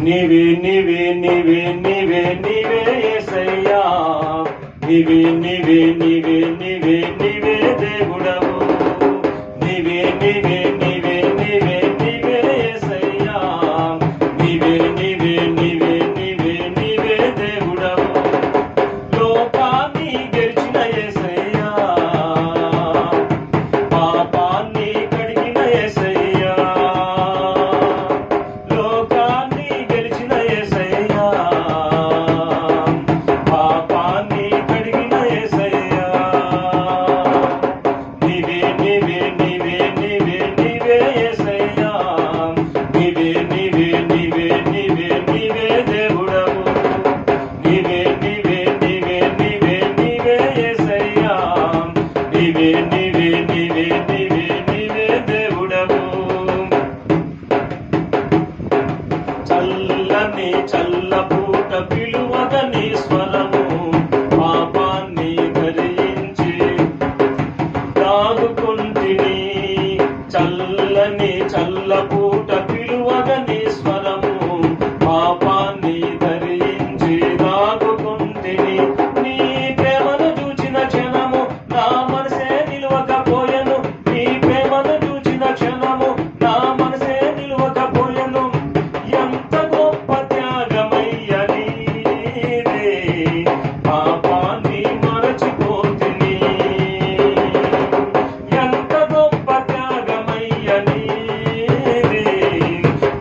నీవే నీవే నీవే నీవే నీవే యేసయ్యా, నీవే నీవే నీవే నీవే నీవే దేవుడవు, నీవే నీవే నీవే నీవే నీవే యేసయ్యా, నీవే నీవే నీవే నీవే నీవే దేవుడవు. లోకాన్ని గెలిచిన యేసయ్యా, పాపాన్ని కడిగిన యేసయ్యా, లోకాన్ని గెలిచిన యేసయ్యా, పాపాన్ని కడిగిన యేసయ్యా, నీవే నీవే నీవే నీవే నీవే యేసయ్యా, నీవే నీవే నీవే నీవే నీవే దేవుడవు, నీవే నీవే నీవే నీవే నీవే యేసయ్యా, నీవే నీవే నీవే నీవే నీవే దేవుడవు. చల్లని చల్లపూట పిలువగని స్వరము, పాపాన్ని ధరించి దాగుకుంటిని. చల్లని చల్లపూట పిలువగని స్వరము, పాపాన్ని ధరించి దాగుకుంటిని. నీ ప్రేమను చూచిన క్షణము నా మనసే నిలువకపోయెను, నీ ప్రేమను చూచిన క్షణము నా మనసే నిలువకపోయెను. ఎంత గొప్ప త్యాగమయ్య నీదే, పాపాన్ని మరచిపోతిని. ఎంత గొప్ప త్యాగమయ్య నీదే,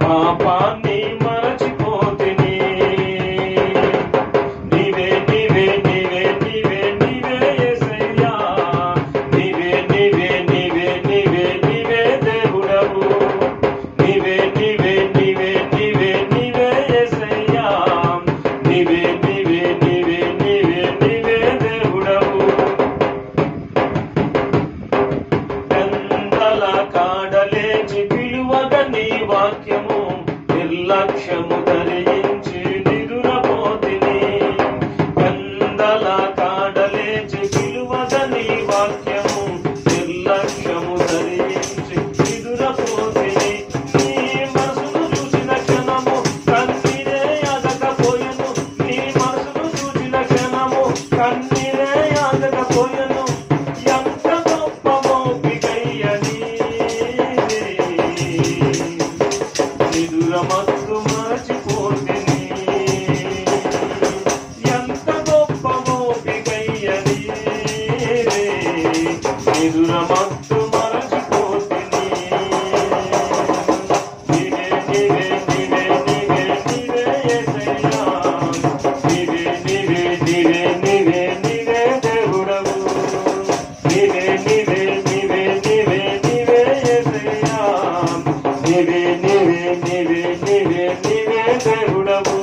పాపాన్ని మరచిపోతిని. నీవే నీవే నీవే నీవే నీవే యేసయ్యా, నీవే నీవే నీవే నీవే నీవే దేవుడవు, నీవే నీవే నీవే నీవే నీవే యేసయ్యా, నీవే నీవే నీవే నీవే నీవే దేవుడవు. గంగల కాడలేచి పిలువగని వాక్యము, నిర్లక్ష్యము ధరించి నిదురపోతిని. గంగల కాడలేచి పిలువగని వాక్యము, నిర్లక్ష్యము ధరించి నిదురపోతిని. నీ మనసును చూసిన క్షణము కన్నీరే ఆగకపోయెను, నీ మనసును చూసిన క్షణము కన్నీరే ఆగకపోయెను. ఎంత గొప్ప మోపికయ్య నీదే, నిదురమత్తు మరచిపోతిని. ఎంత గొప్ప మోపికయ్య నీదే, నిదురమత్తు మరచిపోతిని. నీవే నీవే నీవే నీవే నీవే యేసయ్యా, నీవే నీవే నీవే నీవే నీవే దేవుడవు, నీవే నీవే నీవే నీవే నీవే యేసయ్యా, నీవే నీవే నీవే నీవే నీవే దేవుడవు.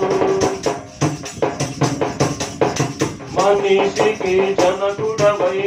మనిషికి జనకుడవై